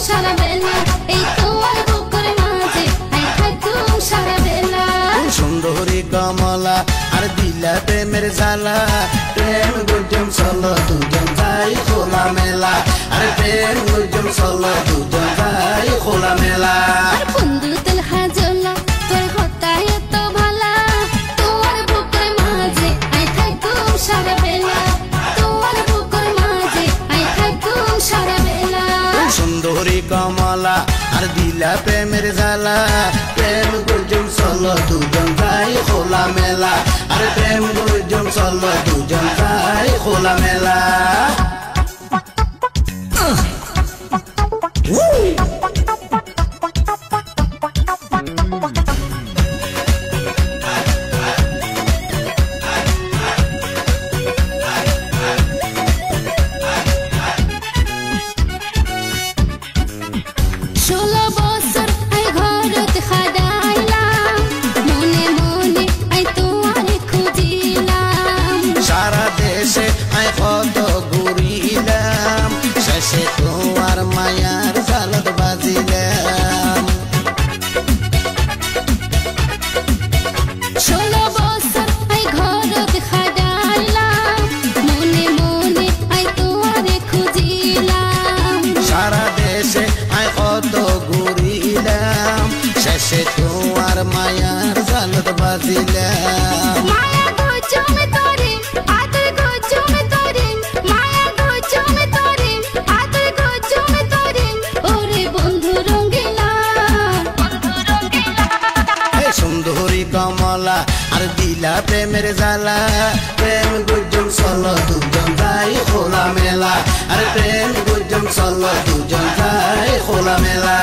সারা বেলা এই তোমার বুকের মাঝে আই থাকুম সারা বেলা সুন্দরী কমলা আর দিলা প্রেমের জ্বালা প্রেম গুজম চলো দুজন যাই খোলা মেলা আর প্রেম গুজম চলো দুজন যাই খোলা মেলা বন্ধু তেল হাজলা তোর হতায় এত ভালা তোমার বুকের মাঝে আই থাকুম সারা বেলা তোমার বুকের মাঝে আই থাকুম সারা বেলা সুন্দরী কমলা আর দিলা প্রেমের জ্বালা প্রেম গুজম চলো দুজন যাই খোলা মেলা আর প্রেম গুজম চলো দুজন যাই খোলা মেলা তোমার মায়ার জালত বাজিলাম 16 বছর আই ঘরত খাডাইলাম মনে মনে আই তোমারে খুঁজিলাম সারা দেশে আই কত ঘুরিলাম শেষে তোমার মায়ার জালত বাজিলাম মায়া গজমে তোরে আদর গজমে তোরে মায়া গজমে তোরে আদর গজমে তোরে ওরে বন্ধু রঙ্গিলা সুন্দরী কমলা আর দিলা প্রেমের জ্বালা প্রেম গুজম চলো দুজন যাই খোলা মেলা আর প্রেম গুজম চলো দুজন যাই খোলা মেলা